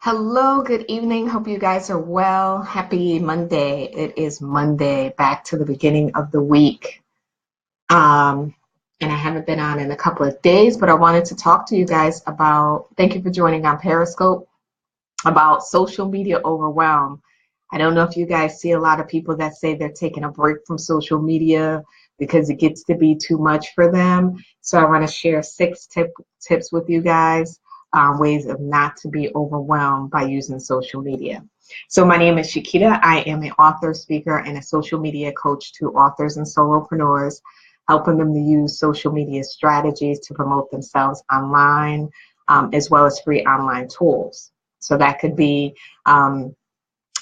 Hello, good evening. Hope you guys are well. Happy Monday. It is Monday, back to the beginning of the week. Um, and I haven't been on in a couple of days, but I wanted to talk to you guys about, thank you for joining on Periscope, about social media overwhelm. I don't know if you guys see a lot of people that say they're taking a break from social media because it gets to be too much for them. So I want to share tips with you guys, ways of not to be overwhelmed by using social media. So my name is Shakita. I am an author, speaker, and a social media coach to authors and solopreneurs, helping them to use social media strategies to promote themselves online, as well as free online tools. So that could be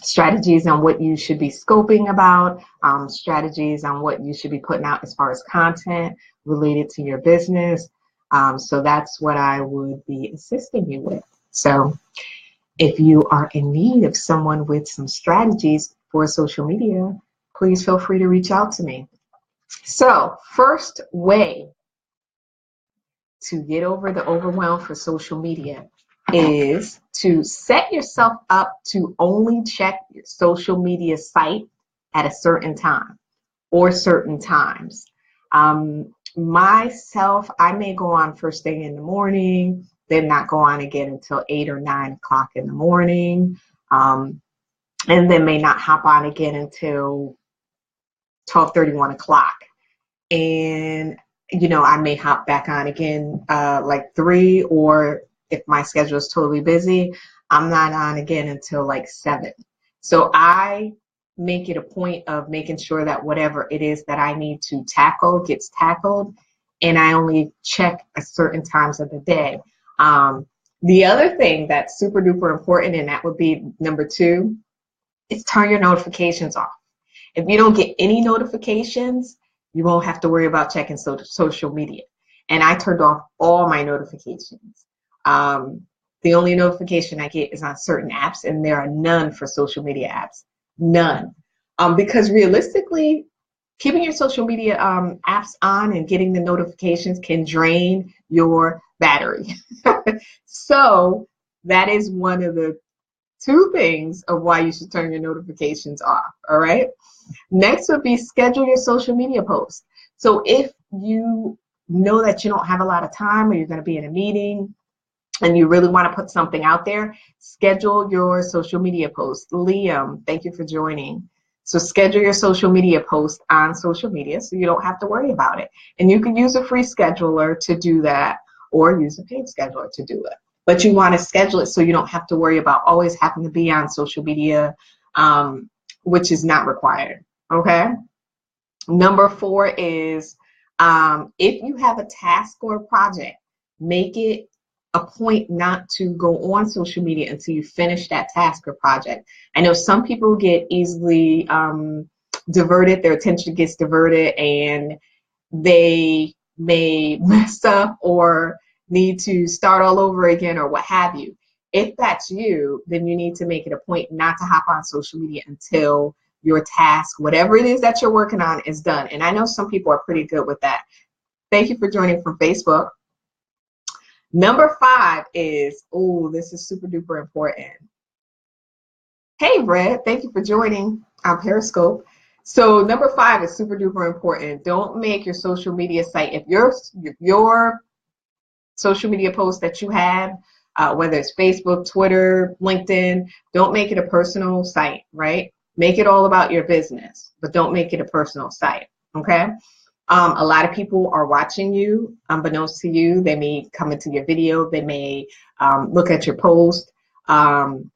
strategies on what you should be scoping about, strategies on what you should be putting out as far as content related to your business. So that's what I would be assisting you with. So if you are in need of someone with some strategies for social media, please feel free to reach out to me. So first way to get over the overwhelm for social media is to set yourself up to only check your social media site at a certain time or certain times. Myself, I may go on first thing in the morning, then not go on again until 8 or 9 o'clock in the morning, and then may not hop on again until 12:30, 1 o'clock. And I may hop back on again like 3, or if my schedule is totally busy, I'm not on again until like 7. So I make it a point of making sure that whatever it is that I need to tackle gets tackled, and I only check at certain times of the day. The other thing that's super duper important, and that would be number 2, is turn your notifications off. If you don't get any notifications, you won't have to worry about checking social media. And I turned off all my notifications. The only notification I get is on certain apps, and there are none for social media apps. None. Because realistically, keeping your social media apps on and getting the notifications can drain your battery. So that is one of the 2 things of why you should turn your notifications off. All right. Next would be schedule your social media posts. So if you know that you don't have a lot of time, or you're going to be in a meeting and you really want to put something out there, schedule your social media posts. Liam, thank you for joining. So schedule your social media post on social media so you don't have to worry about it. And you can use a free scheduler to do that, or use a paid scheduler to do it. But you want to schedule it so you don't have to worry about always having to be on social media, which is not required. Okay. Number 4 is if you have a task or a project, make it a point not to go on social media until you finish that task or project. I know some people get easily diverted, their attention gets diverted, and they may mess up or need to start all over again or what have you. If that's you, then you need to make it a point not to hop on social media until your task, whatever it is that you're working on, is done. And I know some people are pretty good with that. Thank you for joining from Facebook. Number 5 is, this is super duper important. Hey, Red, thank you for joining on Periscope. So number 5 is super duper important. Don't make your social media site, if your social media post that you have, whether it's Facebook, Twitter, LinkedIn, don't make it a personal site, right? Make it all about your business, but don't make it a personal site, okay? A lot of people are watching you, unbeknownst to you. They may come into your video, they may look at your post, and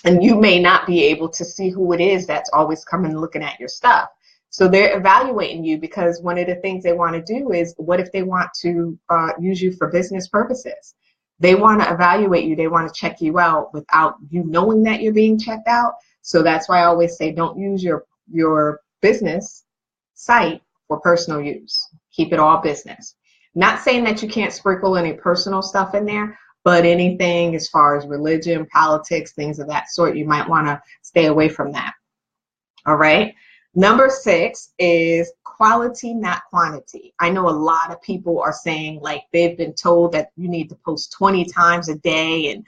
you may not be able to see who it is that's always coming looking at your stuff. So they're evaluating you, because one of the things they want to do is, what if they want to use you for business purposes? They want to evaluate you. They want to check you out without you knowing that you're being checked out. So that's why I always say, don't use your business site for personal use. Keep it all business. Not saying that you can't sprinkle any personal stuff in there, but anything as far as religion, politics, things of that sort, you might want to stay away from that. All right. Number 6 is quality, not quantity. I know a lot of people are saying, like, they've been told that you need to post 20 times a day and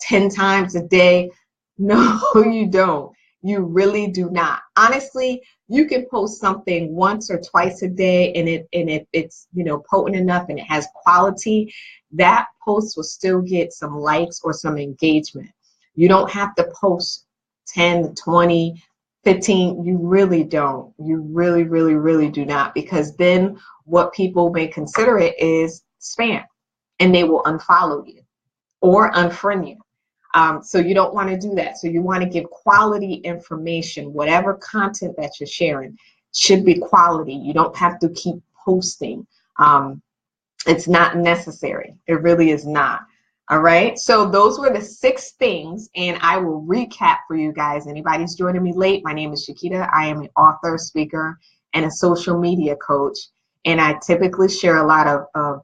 10 times a day. No, you don't. You really do not. Honestly, you can post something once or twice a day and it's potent enough and it has quality. That post will still get some likes or some engagement. You don't have to post 10, 20, 15. You really don't. You really, really, really do not, because then what people may consider it is spam and they will unfollow you or unfriend you. So you don't want to do that. So you want to give quality information. Whatever content that you're sharing should be quality. You don't have to keep posting. It's not necessary. It really is not. All right. So those were the 6 things, and I will recap for you guys. Anybody's joining me late, my name is Shakita. I am an author, speaker, and a social media coach. And I typically share a lot of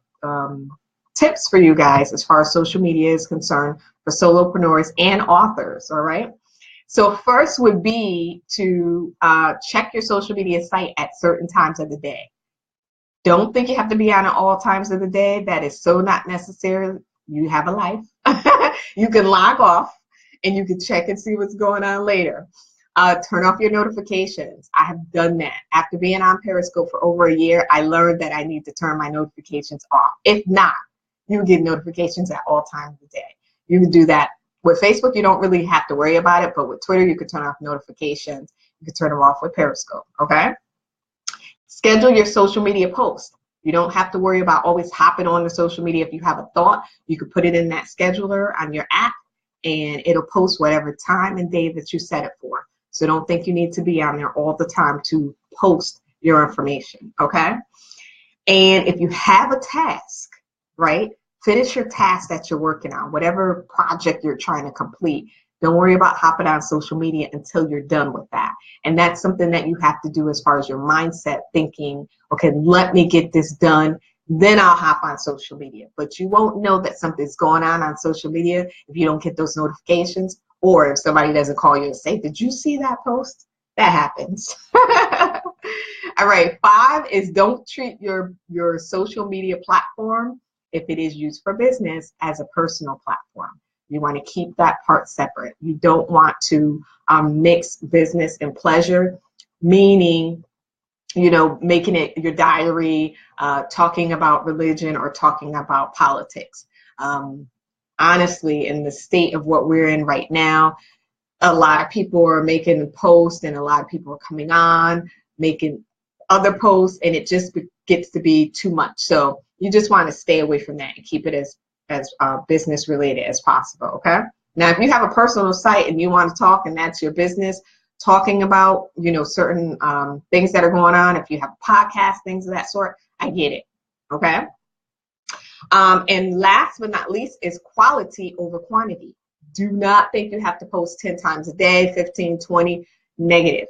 tips for you guys as far as social media is concerned for solopreneurs and authors. All right. So first would be to check your social media site at certain times of the day. Don't think you have to be on at all times of the day. That is so not necessary. You have a life. You can log off and you can check and see what's going on later. Turn off your notifications. I have done that. After being on Periscope for over a year, I learned that I need to turn my notifications off. If not, you get notifications at all times of the day. You can do that. With Facebook, you don't really have to worry about it, but with Twitter, you can turn off notifications. You can turn them off with Periscope, okay? Schedule your social media posts. You don't have to worry about always hopping on the social media. If you have a thought, you can put it in that scheduler on your app, and it'll post whatever time and day that you set it for. So don't think you need to be on there all the time to post your information, okay? And if you have a task, right, finish your task that you're working on, whatever project you're trying to complete. Don't worry about hopping on social media until you're done with that. And that's something that you have to do as far as your mindset, thinking, okay, let me get this done, then I'll hop on social media. But you won't know that something's going on social media if you don't get those notifications, or if somebody doesn't call you and say, did you see that post? That happens. All right, 5 is don't treat your social media platform, if it is used for business, as a personal platform. You want to keep that part separate. You don't want to mix business and pleasure, meaning, making it your diary, talking about religion or talking about politics. Honestly, in the state of what we're in right now, a lot of people are making posts and a lot of people are coming on, making other posts, and it just gets to be too much. So you just want to stay away from that and keep it as business related as possible, okay? Now, if you have a personal site and you want to talk and that's your business, talking about, certain things that are going on, if you have a podcast, things of that sort, I get it, okay? And last but not least is quality over quantity. Do not think you have to post 10 times a day, 15, 20, negative.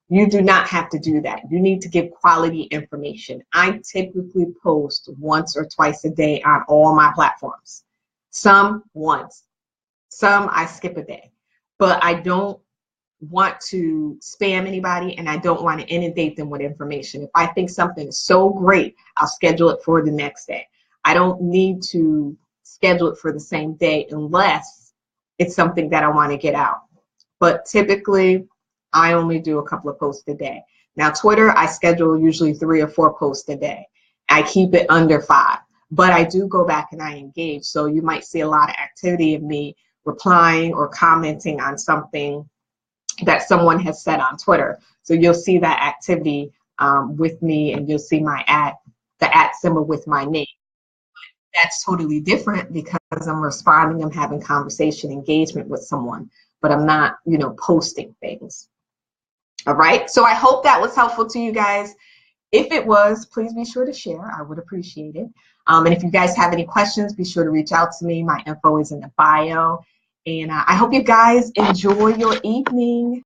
You do not have to do that. You need to give quality information. I typically post once or twice a day on all my platforms. Some once, some I skip a day, but I don't want to spam anybody and I don't want to inundate them with information. If I think something is so great, I'll schedule it for the next day. I don't need to schedule it for the same day unless it's something that I want to get out. But typically, I only do a couple of posts a day. Now, Twitter, I schedule usually 3 or 4 posts a day. I keep it under 5, but I do go back and I engage. So you might see a lot of activity of me replying or commenting on something that someone has said on Twitter. So you'll see that activity with me, and you'll see my the @ symbol with my name. That's totally different because I'm responding, I'm having conversation, engagement with someone, but I'm not, posting things. All right. So I hope that was helpful to you guys. If it was, please be sure to share. I would appreciate it. And if you guys have any questions, be sure to reach out to me. My info is in the bio. And I hope you guys enjoy your evening.